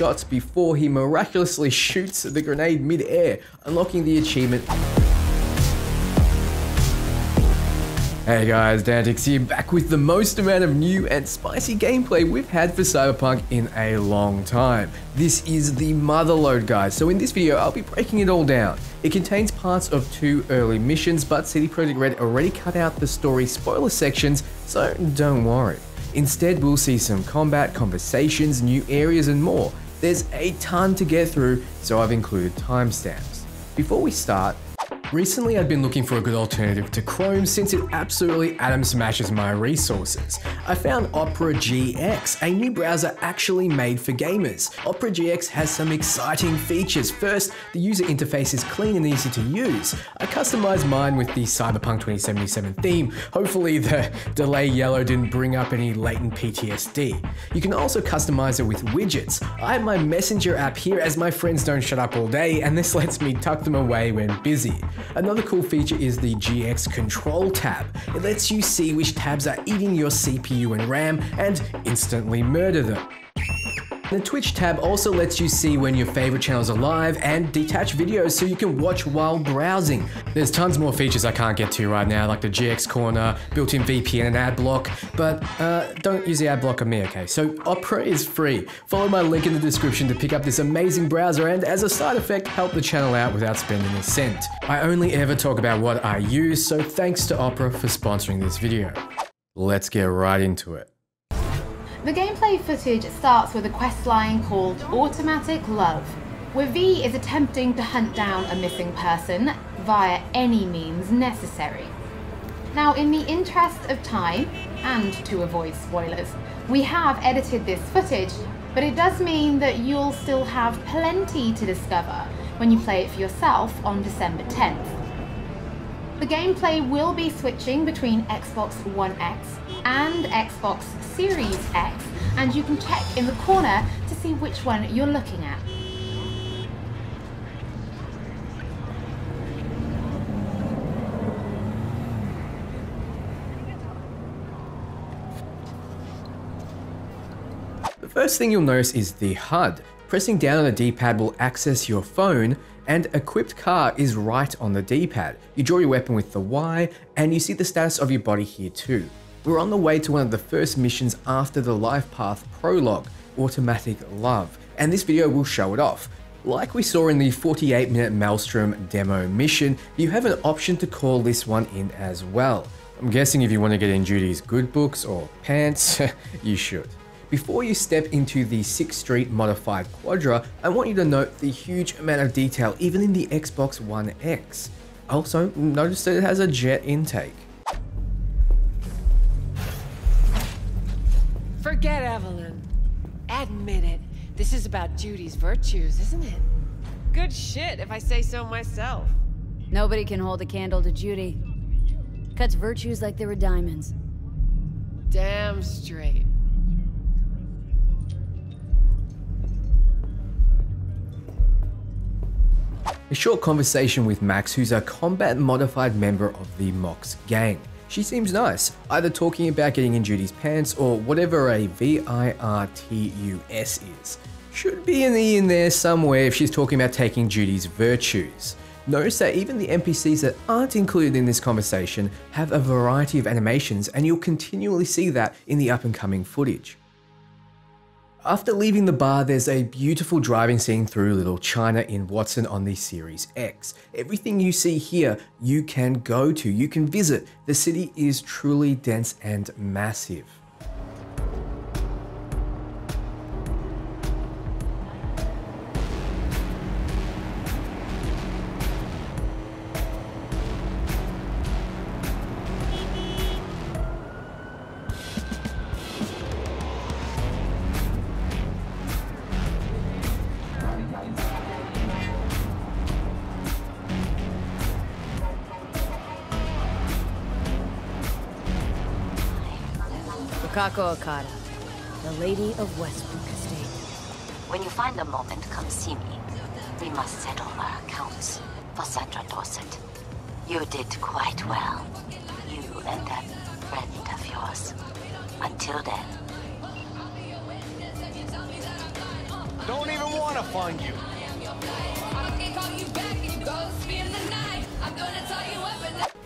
shots before he miraculously shoots the grenade mid-air, unlocking the achievement. Hey guys, Dantix here, back with the most amount of new and spicy gameplay we've had for Cyberpunk in a long time. This is the Motherload, guys, so in this video I'll be breaking it all down. It contains parts of 2 early missions, but CD Projekt Red already cut out the story spoiler sections, so don't worry. Instead, we'll see some combat, conversations, new areas and more. There's a ton to get through, so I've included timestamps. Before we start, recently I've been looking for a good alternative to Chrome since it absolutely atom smashes my resources. I found Opera GX, a new browser actually made for gamers. Opera GX has some exciting features. First, the user interface is clean and easy to use. I customized mine with the Cyberpunk 2077 theme. Hopefully the delay yellow didn't bring up any latent PTSD. You can also customize it with widgets. I have my Messenger app here as my friends don't shut up all day, and this lets me tuck them away when busy. Another cool feature is the GX Control tab. It lets you see which tabs are eating your CPU and RAM and instantly murder them. The Twitch tab also lets you see when your favorite channels are live and detach videos so you can watch while browsing. There's tons more features I can't get to right now, like the GX corner, built-in VPN and ad block, but don't use the ad block on me, okay? So Opera is free. Follow my link in the description to pick up this amazing browser and, as a side effect, help the channel out without spending a cent. I only ever talk about what I use, so thanks to Opera for sponsoring this video. Let's get right into it. The gameplay footage starts with a questline called Automatic Love, where V is attempting to hunt down a missing person via any means necessary. Now, in the interest of time, and to avoid spoilers, we have edited this footage, but it does mean that you'll still have plenty to discover when you play it for yourself on December 10th. The gameplay will be switching between Xbox One X and Xbox Series X, and you can check in the corner to see which one you're looking at. The first thing you'll notice is the HUD. Pressing down on the D-pad will access your phone, and equipped car is right on the D-pad. You draw your weapon with the Y, and you see the status of your body here too. We're on the way to one of the first missions after the Life Path prologue, Automatic Love, and this video will show it off. Like we saw in the 48-minute Maelstrom demo mission, you have an option to call this one in as well. I'm guessing if you want to get in Judy's good books or pants, you should. Before you step into the 6th Street modified Quadra, I want you to note the huge amount of detail even in the Xbox One X. Also, notice that it has a jet intake. Forget Evelyn. Admit it. This is about Judy's virtues, isn't it? Good shit, if I say so myself. Nobody can hold a candle to Judy. Cuts virtues like they were diamonds. Damn straight. A short conversation with Max, who's a combat modified member of the Mox gang. She seems nice, either talking about getting in Judy's pants or whatever a VIRTUS is. Should be an E in there somewhere if she's talking about taking Judy's virtues. Notice that even the NPCs that aren't included in this conversation have a variety of animations, and you'll continually see that in the up and coming footage. After leaving the bar, there's a beautiful driving scene through Little China in Watson on the Series X. Everything you see here, you can go to, you can visit. The city is truly dense and massive. Wakako Okada, the Lady of Westbrook Estate. When you find a moment, come see me. We must settle our accounts for Sandra Dorset. You did quite well. You and that friend of yours. Until then. Don't even want to find you.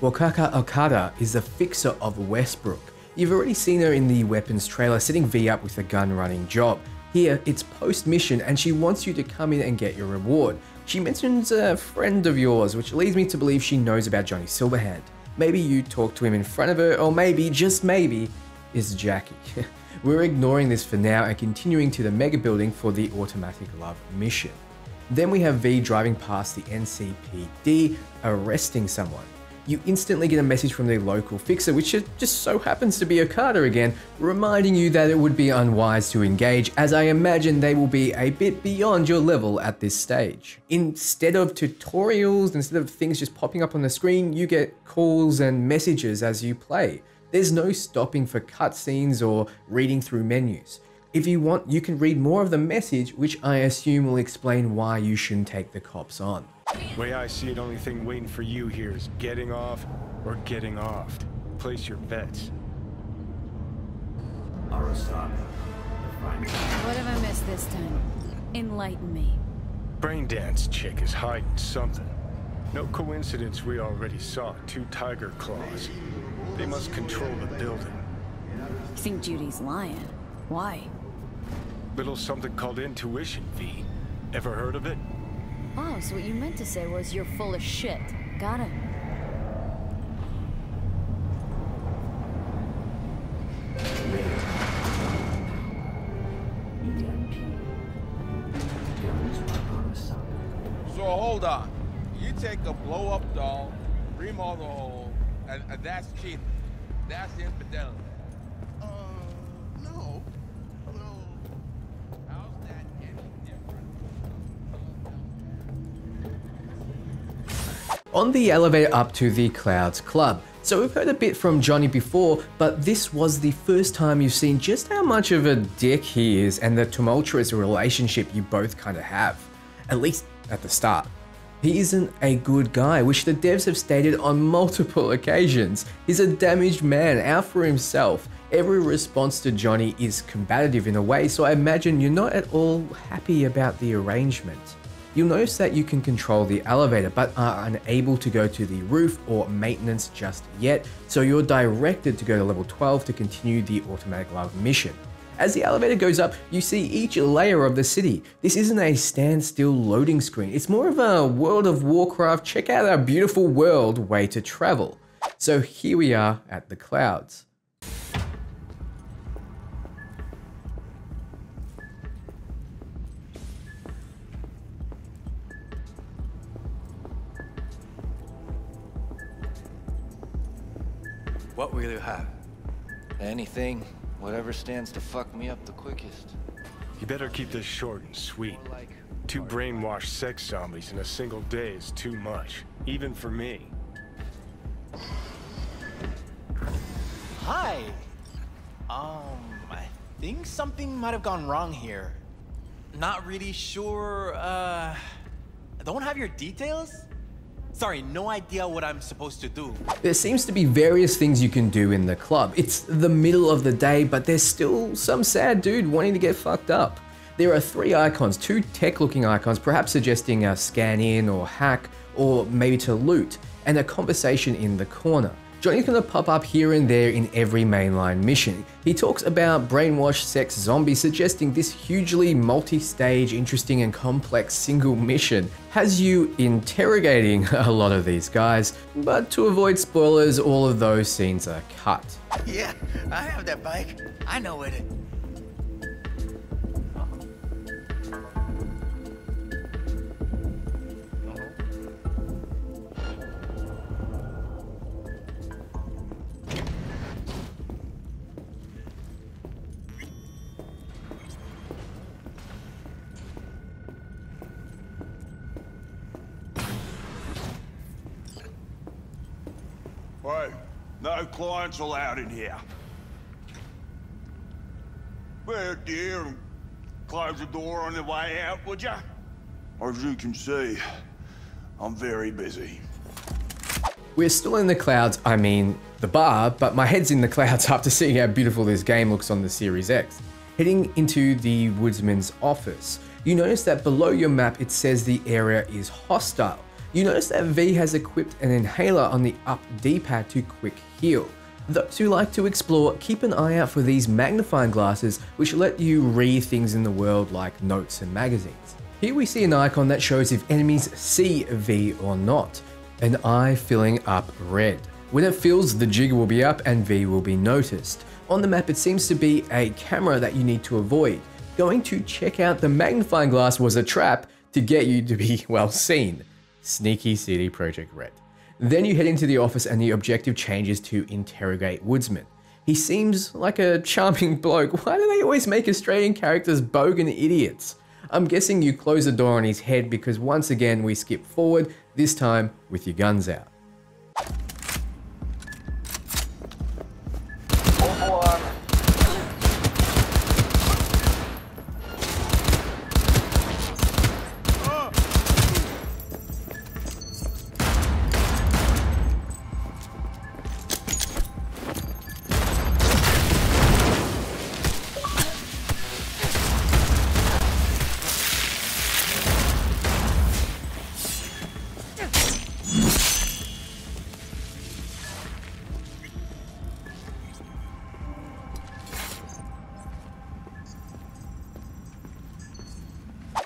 Wakako Okada is the fixer of Westbrook. You've already seen her in the weapons trailer setting V up with a gun running job. Here, it's post-mission and she wants you to come in and get your reward. She mentions a friend of yours, which leads me to believe she knows about Johnny Silverhand. Maybe you talk to him in front of her, or maybe, just maybe, it's Jackie. We're ignoring this for now and continuing to the mega building for the automatic love mission. Then we have V driving past the NCPD, arresting someone. You instantly get a message from the local fixer, which just so happens to be Okada again, reminding you that it would be unwise to engage, as I imagine they will be a bit beyond your level at this stage. Instead of tutorials, instead of things just popping up on the screen, you get calls and messages as you play. There's no stopping for cutscenes or reading through menus. If you want, you can read more of the message, which I assume will explain why you shouldn't take the cops on. Way I see it, only thing waiting for you here is getting off or getting offed. Place your bets. What have I missed this time? Enlighten me. Braindance chick is hiding something. No coincidence we already saw 2 tiger claws. They must control the building. You think Judy's lying? Why? Little something called intuition, V. Ever heard of it? Oh, so what you meant to say was you're full of shit. Got it. So hold on. You take a blow-up doll, remodel the hole, and that's cheating. That's infidelity. No. How's that any different? On the elevator up to the Clouds Club. So we've heard a bit from Johnny before, but this was the first time you've seen just how much of a dick he is and the tumultuous relationship you both kind of have. At least at the start. He isn't a good guy, which the devs have stated on multiple occasions. He's a damaged man, out for himself. Every response to Johnny is combative in a way, so I imagine you're not at all happy about the arrangement. You'll notice that you can control the elevator, but are unable to go to the roof or maintenance just yet, so you're directed to go to level 12 to continue the automatic love mission. As the elevator goes up, you see each layer of the city. This isn't a standstill loading screen, it's more of a World of Warcraft, check out our beautiful world way to travel. So here we are at the Clouds. What will you have? Anything, whatever stands to fuck me up the quickest. You better keep this short and sweet. 2 brainwashed sex zombies in a single day is too much, even for me. Hi. I think something might have gone wrong here. Not really sure, don't have your details? Sorry, no idea what I'm supposed to do. There seems to be various things you can do in the club. It's the middle of the day, but there's still some sad dude wanting to get fucked up. There are 3 icons, 2 tech-looking icons, perhaps suggesting a scan in or hack, or maybe to loot, and a conversation in the corner. Johnny's gonna pop up here and there in every mainline mission. He talks about brainwashed sex zombies, suggesting this hugely multi-stage, interesting and complex single mission has you interrogating a lot of these guys, but to avoid spoilers, all of those scenes are cut. Yeah, I have that bike. I know it. Hey, no clients allowed in here. Well, dear, close the door on the way out, would ya? As you can see, I'm very busy. We're still in the Clouds, I mean the bar, but my head's in the clouds after seeing how beautiful this game looks on the Series X. Heading into the Woodsman's office. you notice that below your map it says the area is hostile. You notice that V has equipped an inhaler on the up D-pad to quick heal. Those who like to explore, keep an eye out for these magnifying glasses which let you read things in the world like notes and magazines. Here we see an icon that shows if enemies see V or not, an eye filling up red. When it fills, the jig will be up and V will be noticed. On the map it seems to be a camera that you need to avoid. Going to check out the magnifying glass was a trap to get you to be well seen. Sneaky CD Projekt Red. Then you head into the office and the objective changes to interrogate Woodsman. He seems like a charming bloke. Why do they always make Australian characters bogan idiots? I'm guessing you close the door on his head because once again we skip forward, this time with your guns out.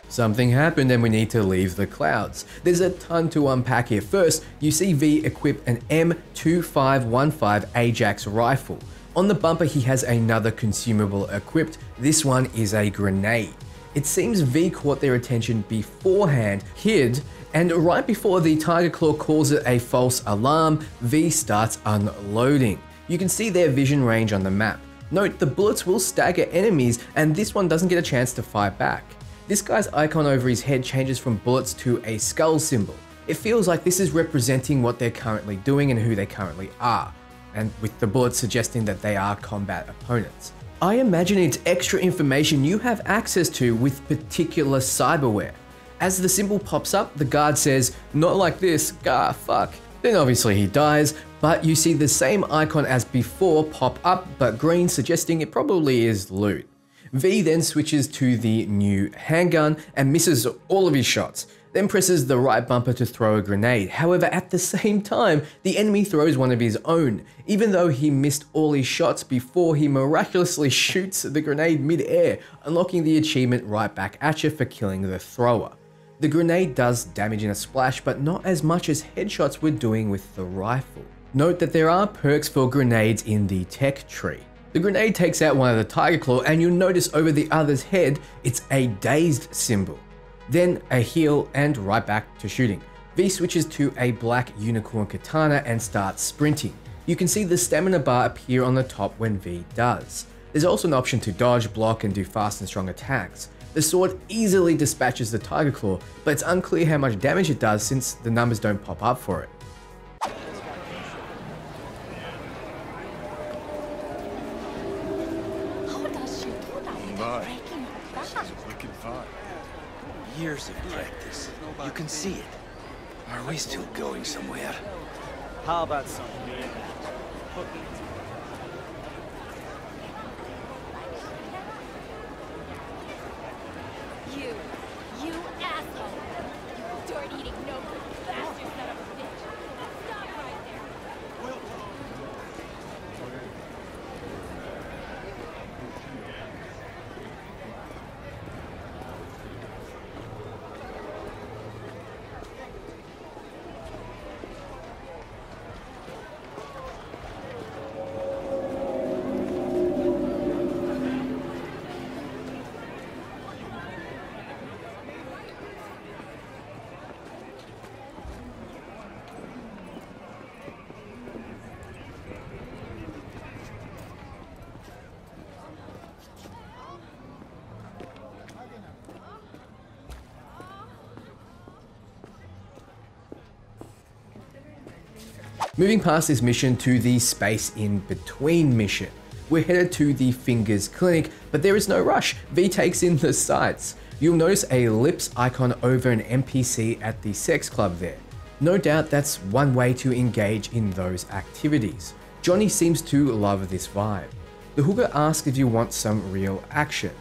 Something happened and we need to leave the clouds. There's a ton to unpack here. First, you see V equip an M2515 Ajax rifle. On the bumper he has another consumable equipped. This one is a grenade. It seems V caught their attention beforehand, hid, and right before the Tiger Claw calls it a false alarm, V starts unloading. You can see their vision range on the map. Note the bullets will stagger enemies and this one doesn't get a chance to fight back. This guy's icon over his head changes from bullets to a skull symbol. It feels like this is representing what they're currently doing and who they currently are, and with the bullets suggesting that they are combat opponents. I imagine it's extra information you have access to with particular cyberware. As the symbol pops up, the guard says, "Not like this, gah, fuck." Then obviously he dies, but you see the same icon as before pop up, but green, suggesting it probably is loot. V then switches to the new handgun and misses all of his shots, then presses the right bumper to throw a grenade. However, at the same time, the enemy throws one of his own. Even though he missed all his shots before, he miraculously shoots the grenade mid-air, unlocking the achievement right back at you for killing the thrower. The grenade does damage in a splash, but not as much as headshots were doing with the rifle. Note that there are perks for grenades in the tech tree. The grenade takes out one of the Tiger Claw and you'll notice over the other's head, it's a dazed symbol. Then a heal and right back to shooting. V switches to a black unicorn katana and starts sprinting. You can see the stamina bar appear on the top when V does. There's also an option to dodge, block and do fast and strong attacks. The sword easily dispatches the Tiger Claw, but it's unclear how much damage it does since the numbers don't pop up for it. Years of practice. You can see it. Are we still going somewhere? How about some? You asshole! You dirt-eating no-good bastard son of a bitch! Stop right there! Moving past this mission to the space in between mission. We're headed to the Fingers Clinic, but there is no rush. V takes in the sights. You'll notice a lips icon over an NPC at the sex club there. No doubt that's one way to engage in those activities. Johnny seems to love this vibe. The hooker asks if you want some real action.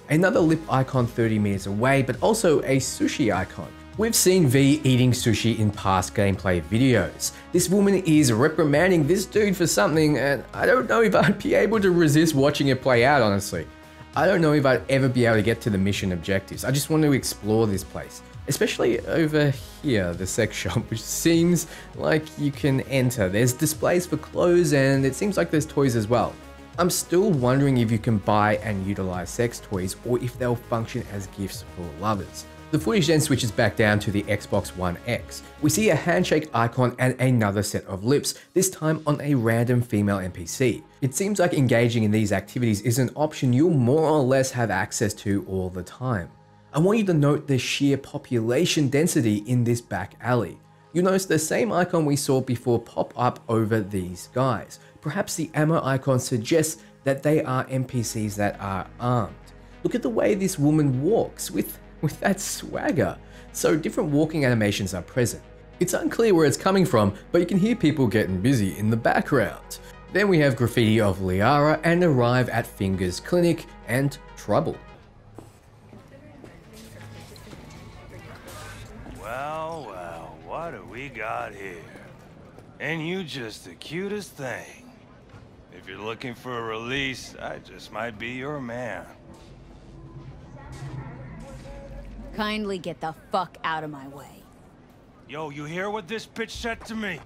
Another lip icon 30 meters away, but also a sushi icon. We've seen V eating sushi in past gameplay videos. This woman is reprimanding this dude for something, and I don't know if I'd be able to resist watching it play out, honestly. I don't know if I'd ever be able to get to the mission objectives. I just want to explore this place. Especially over here, the sex shop, which seems like you can enter. There's displays for clothes and it seems like there's toys as well. I'm still wondering if you can buy and utilize sex toys or if they'll function as gifts for lovers. The footage then switches back down to the Xbox One X. We see a handshake icon and another set of lips, this time on a random female NPC. It seems like engaging in these activities is an option you'll more or less have access to all the time. I want you to note the sheer population density in this back alley. You'll notice the same icon we saw before pop up over these guys. Perhaps the ammo icon suggests that they are NPCs that are armed. Look at the way this woman walks with that swagger. So different walking animations are present. It's unclear where it's coming from, but you can hear people getting busy in the background. Then we have graffiti of Liara and arrive at Finger's clinic and trouble. Well, what do we got here? And you just the cutest thing. If you're looking for a release, I just might be your man. Kindly get the fuck out of my way. Yo, you hear what this bitch said to me?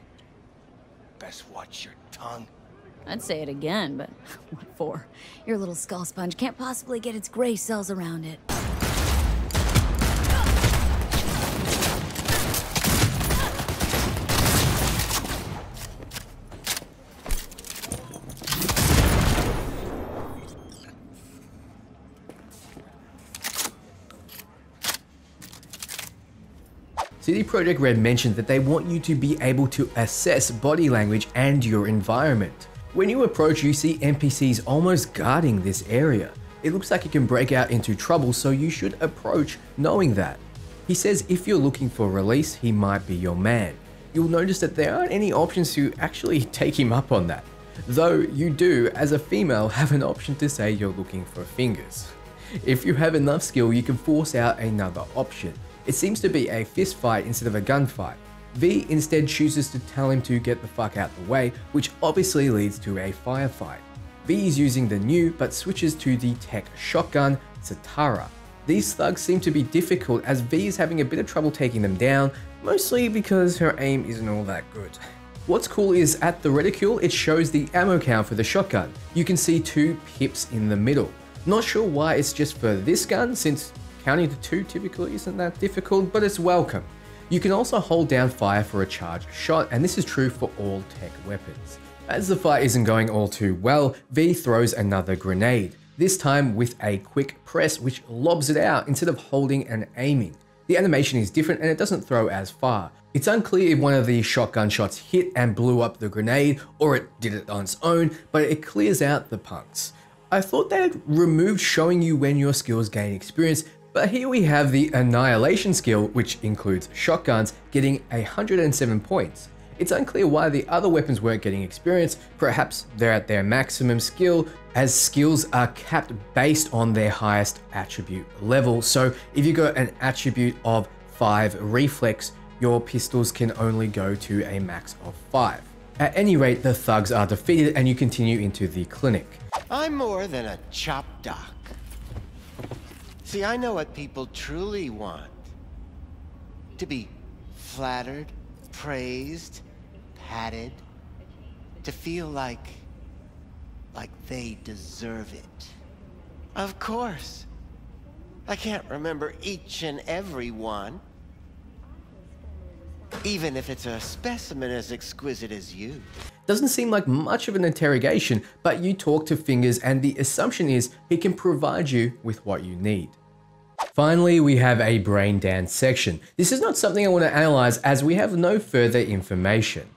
Best watch your tongue. I'd say it again, but what for? Your little skull sponge can't possibly get its gray cells around it. CD Projekt Red mentioned that they want you to be able to assess body language and your environment. When you approach, you see NPCs almost guarding this area. It looks like it can break out into trouble, so you should approach knowing that. He says if you're looking for release, he might be your man. You'll notice that there aren't any options to actually take him up on that. Though you do, as a female, have an option to say you're looking for fingers. If you have enough skill, you can force out another option. It seems to be a fist fight instead of a gunfight. V instead chooses to tell him to get the fuck out the way, which obviously leads to a firefight. V is using the new but switches to the tech shotgun, Satara. These thugs seem to be difficult as V is having a bit of trouble taking them down, mostly because her aim isn't all that good. What's cool is at the reticule it shows the ammo count for the shotgun. You can see 2 pips in the middle. Not sure why it's just for this gun, since counting to 2 typically isn't that difficult, but it's welcome. You can also hold down fire for a charged shot, and this is true for all tech weapons. As the fight isn't going all too well, V throws another grenade, this time with a quick press which lobs it out instead of holding and aiming. The animation is different and it doesn't throw as far. It's unclear if one of these shotgun shots hit and blew up the grenade or it did it on its own, but it clears out the punks. I thought they had removed showing you when your skills gain experience, but here we have the Annihilation skill, which includes shotguns, getting 107 points. It's unclear why the other weapons weren't getting experience. Perhaps they're at their maximum skill, as skills are capped based on their highest attribute level. So if you got an attribute of 5 reflex, your pistols can only go to a max of 5. At any rate, the thugs are defeated and you continue into the clinic. I'm more than a chop doc. See, I know what people truly want. To be flattered, praised, patted. To feel like they deserve it. Of course. I can't remember each and every one. Even if it's a specimen as exquisite as you. Doesn't seem like much of an interrogation, but you talk to Fingers and the assumption is he can provide you with what you need. Finally, we have a brain dance section. This is not something I want to analyze as we have no further information.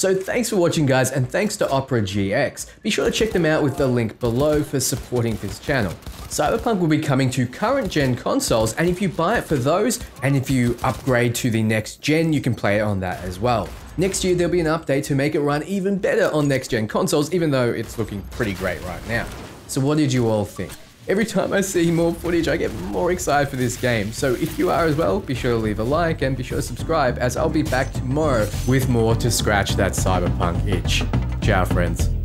So thanks for watching guys, and thanks to Opera GX. Be sure to check them out with the link below for supporting this channel. Cyberpunk will be coming to current gen consoles, and if you buy it for those, and if you upgrade to the next gen, you can play it on that as well. Next year there'll be an update to make it run even better on next gen consoles, even though it's looking pretty great right now. So what did you all think? Every time I see more footage, I get more excited for this game. So if you are as well, be sure to leave a like and be sure to subscribe, as I'll be back tomorrow with more to scratch that Cyberpunk itch. Ciao friends.